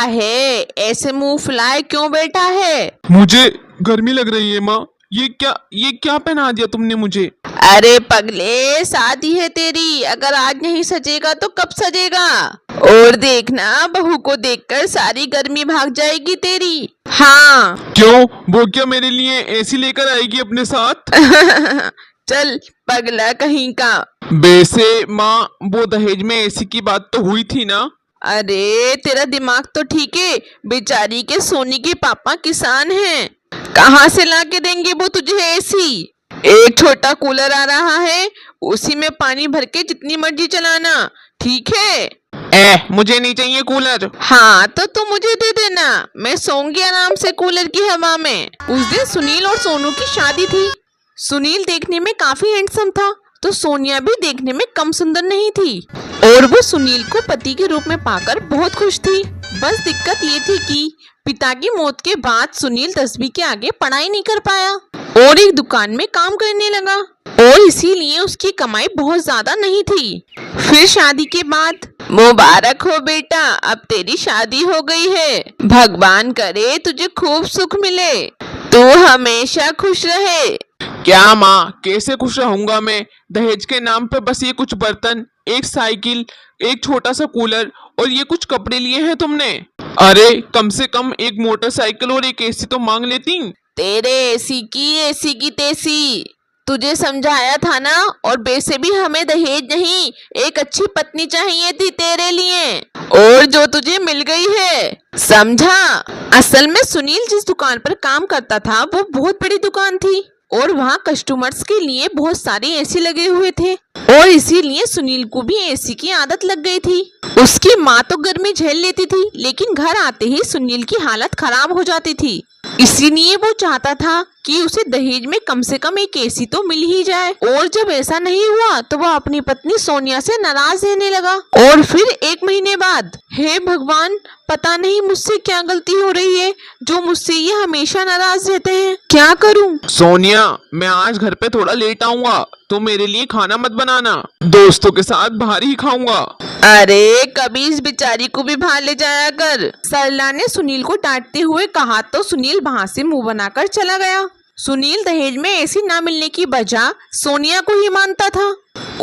है, ऐसे मुंह फुलाए क्यों बैठा है? मुझे गर्मी लग रही है माँ। ये क्या पहना दिया तुमने मुझे? अरे पगले, शादी है तेरी, अगर आज नहीं सजेगा तो कब सजेगा? और देखना, बहू को देखकर सारी गर्मी भाग जाएगी तेरी। हाँ। क्यों, वो क्या मेरे लिए एसी लेकर आएगी अपने साथ? चल पगला कहीं का। वैसे माँ, वो दहेज में एसी की बात तो हुई थी ना? अरे तेरा दिमाग तो ठीक है, बेचारी के सोनी के पापा किसान हैं, कहाँ से ला के देंगे वो तुझे एसी? एक छोटा कूलर आ रहा है, उसी में पानी भर के जितनी मर्जी चलाना, ठीक है? मुझे नहीं चाहिए कूलर। हाँ तो तू मुझे दे देना, मैं सोऊंगी आराम से कूलर की हवा में। उस दिन सुनील और सोनू की शादी थी। सुनील देखने में काफी हैंडसम था, तो सोनिया भी देखने में कम सुंदर नहीं थी, और वो सुनील को पति के रूप में पाकर बहुत खुश थी। बस दिक्कत ये थी कि पिता की मौत के बाद सुनील 10वीं के आगे पढ़ाई नहीं कर पाया और एक दुकान में काम करने लगा, और इसीलिए उसकी कमाई बहुत ज्यादा नहीं थी। फिर शादी के बाद, मुबारक हो बेटा, अब तेरी शादी हो गई है, भगवान करे तुझे खूब सुख मिले, तू हमेशा खुश रहे। क्या माँ, कैसे खुश रहूंगा मैं? दहेज के नाम पे बस ये कुछ बर्तन, एक साइकिल, एक छोटा सा कूलर और ये कुछ कपड़े लिए हैं तुमने। अरे कम से कम एक मोटरसाइकिल और एक एसी तो मांग लेती। तेरे एसी की तेसी, तुझे समझाया था ना। और वैसे भी हमें दहेज नहीं, एक अच्छी पत्नी चाहिए थी तेरे लिए, और जो तुझे मिल गई है, समझा? असल में सुनील जिस दुकान पर काम करता था वो बहुत बड़ी दुकान थी, और वहाँ कस्टमर्स के लिए बहुत सारे एसी लगे हुए थे, और इसीलिए सुनील को भी एसी की आदत लग गई थी। उसकी माँ तो गर्मी झेल लेती थी, लेकिन घर आते ही सुनील की हालत खराब हो जाती थी। इसीलिए वो चाहता था कि उसे दहेज में कम से कम एक एसी तो मिल ही जाए। और जब ऐसा नहीं हुआ तो वह अपनी पत्नी सोनिया से नाराज रहने लगा। और फिर 1 महीने बाद, हे भगवान, पता नहीं मुझसे क्या गलती हो रही है जो मुझसे ये हमेशा नाराज रहते हैं, क्या करूं? सोनिया, मैं आज घर पे थोड़ा लेट आऊंगा, तो मेरे लिए खाना मत बनाना, दोस्तों के साथ बाहर ही खाऊंगा। अरे कभी इस बेचारी को भी बाहर ले जाया कर। सरला ने सुनील को डांटते हुए कहा तो सुनील वहाँ से मुंह बनाकर चला गया। सुनील दहेज में ऐसी ना मिलने की वजह सोनिया को ही मानता था।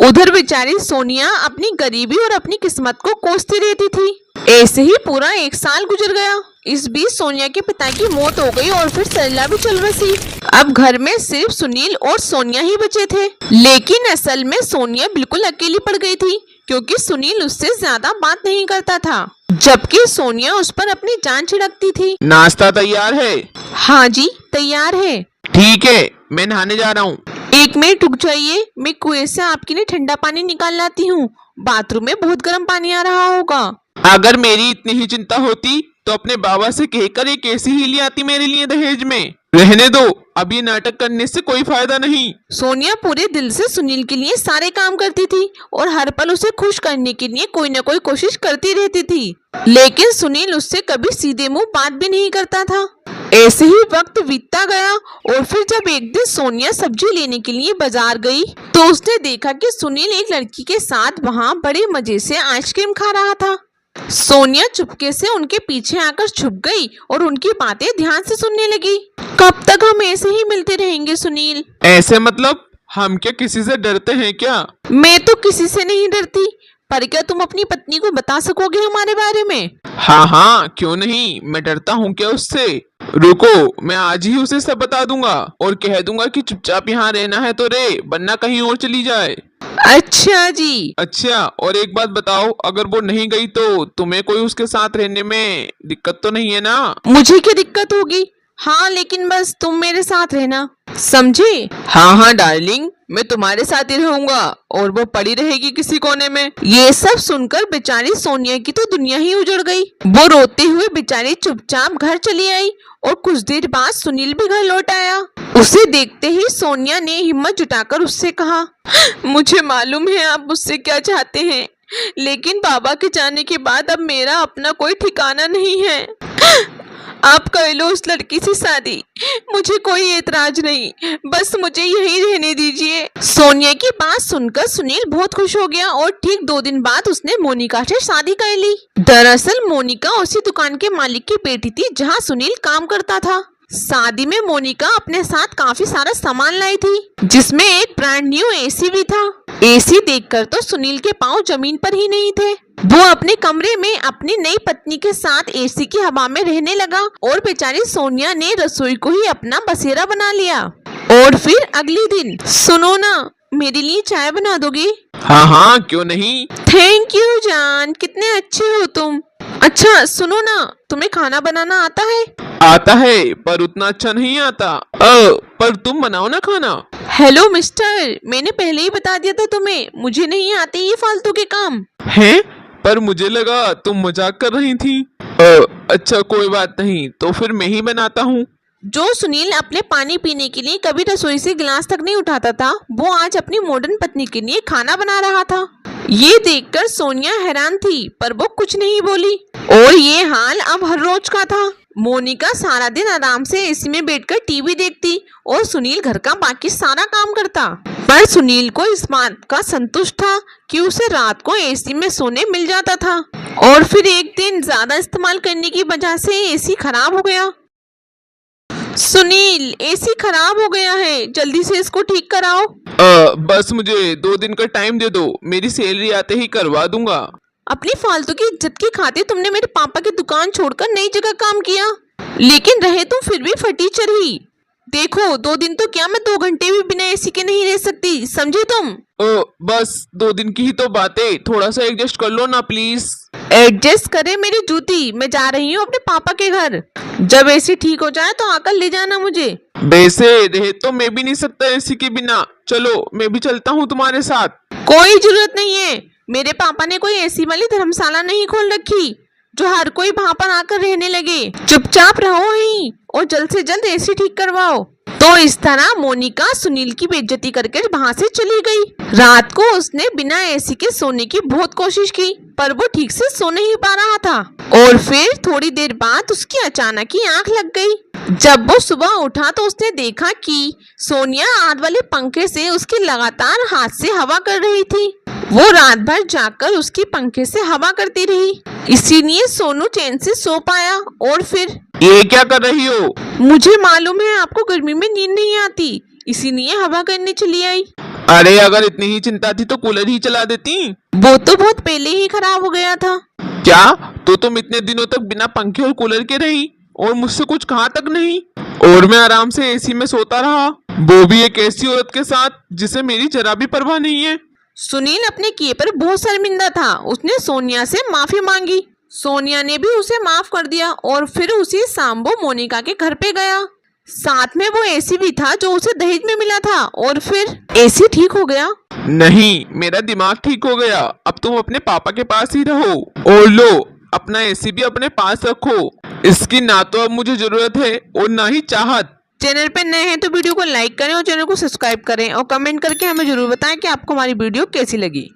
उधर बेचारी सोनिया अपनी गरीबी और अपनी किस्मत को कोसती रहती थी। ऐसे ही पूरा 1 साल गुजर गया। इस बीच सोनिया के पिता की मौत हो गई और फिर सरला भी चल बसी। अब घर में सिर्फ सुनील और सोनिया ही बचे थे, लेकिन असल में सोनिया बिल्कुल अकेली पड़ गई थी, क्योंकि सुनील उससे ज्यादा बात नहीं करता था, जबकि सोनिया उस पर अपनी जान छिड़कती थी। नाश्ता तैयार है? हाँ जी तैयार है। ठीक है, मैं नहाने जा रहा हूँ। 1 मिनट रुक जाइए, मैं कुएं से आपके लिए ठंडा पानी निकाल लाती हूँ। बाथरूम में बहुत गर्म पानी आ रहा होगा। अगर मेरी इतनी ही चिंता होती तो अपने बाबा से कहकर एक एसी ही ले आती मेरे लिए दहेज में। रहने दो, अब ये नाटक करने से कोई फायदा नहीं। सोनिया पूरे दिल से सुनील के लिए सारे काम करती थी और हर पल उसे खुश करने के लिए कोई न कोई कोशिश करती रहती थी, लेकिन सुनील उससे कभी सीधे मुंह बात भी नहीं करता था। ऐसे ही वक्त बीतता गया, और फिर जब एक दिन सोनिया सब्जी लेने के लिए बाजार गई तो उसने देखा कि सुनील एक लड़की के साथ वहाँ बड़े मजे से आइसक्रीम खा रहा था। सोनिया चुपके से उनके पीछे आकर छुप गई और उनकी बातें ध्यान से सुनने लगी। कब तक हम ऐसे ही मिलते रहेंगे सुनील? ऐसे मतलब हम क्या किसी से डरते हैं क्या? मैं तो किसी से नहीं डरती, पर क्या तुम अपनी पत्नी को बता सकोगे हमारे बारे में? हाँ हाँ, क्यों नहीं, मैं डरता हूँ क्या उससे? रुको, मैं आज ही उसे सब बता दूंगा और कह दूंगा कि चुपचाप यहाँ रहना है तो रहे, वरना कहीं और चली जाए। अच्छा जी। अच्छा, और एक बात बताओ, अगर वो नहीं गई तो तुम्हें कोई उसके साथ रहने में दिक्कत तो नहीं है ना? मुझे क्या दिक्कत होगी? हाँ, लेकिन बस तुम मेरे साथ रहना, समझे? हाँ हाँ डार्लिंग, मैं तुम्हारे साथ ही रहूंगा और वो पड़ी रहेगी किसी कोने में। ये सब सुनकर बेचारी सोनिया की तो दुनिया ही उजड़ गई। वो रोते हुए बेचारी चुपचाप घर चली आई, और कुछ देर बाद सुनील भी घर लौट आया। उसे देखते ही सोनिया ने हिम्मत जुटाकर उससे कहा, मुझे मालूम है आप मुझसे क्या चाहते हैं, लेकिन बाबा के जाने के बाद अब मेरा अपना कोई ठिकाना नहीं है। आप कर लो उस लड़की से शादी, मुझे कोई एतराज नहीं, बस मुझे यहीं रहने दीजिए। सोनिया की बात सुनकर सुनील बहुत खुश हो गया और ठीक 2 दिन बाद उसने मोनिका से शादी कर ली। दरअसल मोनिका उसी दुकान के मालिक की बेटी थी जहाँ सुनील काम करता था। शादी में मोनिका अपने साथ काफी सारा सामान लाई थी, जिसमें एक ब्रांड न्यू एसी भी था। एसी देखकर तो सुनील के पांव जमीन पर ही नहीं थे। वो अपने कमरे में अपनी नई पत्नी के साथ एसी की हवा में रहने लगा और बेचारी सोनिया ने रसोई को ही अपना बसेरा बना लिया। और फिर अगले दिन, सुनो ना, मेरे लिए चाय बना दोगे? हाँ हाँ, क्यों नहीं। थैंक यू जान, कितने अच्छे हो तुम। अच्छा सुनो ना, तुम्हें खाना बनाना आता है? आता है, पर उतना अच्छा नहीं आता। पर तुम बनाओ ना खाना। हेलो मिस्टर, मैंने पहले ही बता दिया था तुम्हें, मुझे नहीं आते ये फालतू के काम। हैं? पर मुझे लगा तुम मजाक कर रही थी। अच्छा कोई बात नहीं, तो फिर मैं ही बनाता हूँ। जो सुनील अपने पानी पीने के लिए कभी रसोई से गिलास तक नहीं उठाता था, वो आज अपनी मॉडर्न पत्नी के लिए खाना बना रहा था। ये देखकर सोनिया हैरान थी, पर वो कुछ नहीं बोली। और ये हाल अब हर रोज का था। मोनिका सारा दिन आराम से एसी में बैठकर टीवी देखती और सुनील घर का बाकी सारा काम करता। पर सुनील को इस बात का संतुष्ट था कि उसे रात को एसी में सोने मिल जाता था। और फिर एक दिन ज्यादा इस्तेमाल करने की वजह से एसी खराब हो गया। सुनील, एसी खराब हो गया है, जल्दी से इसको ठीक कराओ। बस मुझे 2 दिन का टाइम दे दो, मेरी सैलरी आते ही करवा दूंगा। अपनी फालतू की इज्जत की खातिर तुमने मेरे पापा की दुकान छोड़कर नई जगह काम किया, लेकिन रहे तुम फिर भी फटीचर ही। देखो 2 दिन तो क्या, मैं 2 घंटे भी बिना एसी के नहीं रह सकती, समझे तुम? बस 2 दिन की ही तो बात है, थोड़ा सा एडजस्ट कर लो ना प्लीज। एडजस्ट करे मेरी जूती, मैं जा रही हूँ अपने पापा के घर। जब एसी ठीक हो जाए तो आकर ले जाना मुझे। वैसे रह तो मैं भी नहीं सकता एसी के बिना, चलो मैं भी चलता हूँ तुम्हारे साथ। कोई जरूरत नहीं है, मेरे पापा ने कोई एसी वाली धर्मशाला नहीं खोल रखी जो हर कोई वहाँ पर आकर रहने लगे। चुपचाप रहो वहीं और जल्द से जल्द एसी ठीक करवाओ। तो इस तरह मोनिका सुनील की बेइज्जती करके वहाँ से चली गई। रात को उसने बिना एसी के सोने की बहुत कोशिश की, पर वो ठीक से सो नहीं पा रहा था। और फिर थोड़ी देर बाद उसकी अचानक ही आंख लग गई। जब वो सुबह उठा तो उसने देखा कि सोनिया आग वाले पंखे से उसकी लगातार हाथ से हवा कर रही थी। वो रात भर जाकर उसकी पंखे से हवा करती रही, इसीलिए सोनू चैन से सो पाया। और फिर, ये क्या कर रही हो? मुझे मालूम है आपको गर्मी में नींद नहीं आती, इसीलिए हवा करने चली आई। अरे अगर इतनी ही चिंता थी तो कूलर ही चला देती। वो तो बहुत पहले ही खराब हो गया था। क्या? तो तुम इतने दिनों तक बिना पंखे और कूलर के रही और मुझसे कुछ कहा तक नहीं, और मैं आराम से एसी में सोता रहा, वो भी एक ऐसी औरत के साथ जिसे मेरी जरा भी परवाह नहीं है। सुनील अपने किए पर बहुत शर्मिंदा था। उसने सोनिया से माफी मांगी, सोनिया ने भी उसे माफ कर दिया और फिर उसी शाम वो मोनिका के घर पे गया। साथ में वो एसी भी था जो उसे दहेज में मिला था। और फिर एसी ठीक हो गया। नहीं, मेरा दिमाग ठीक हो गया, अब तुम अपने पापा के पास ही रहो और लो अपना एसी भी अपने पास रखो। इसकी ना तो अब मुझे जरूरत है और ना ही चाहत। चैनल पे नए हैं तो वीडियो को लाइक करें और चैनल को सब्सक्राइब करें और कमेंट करके हमें जरूर बताएं कि आपको हमारी वीडियो कैसी लगी।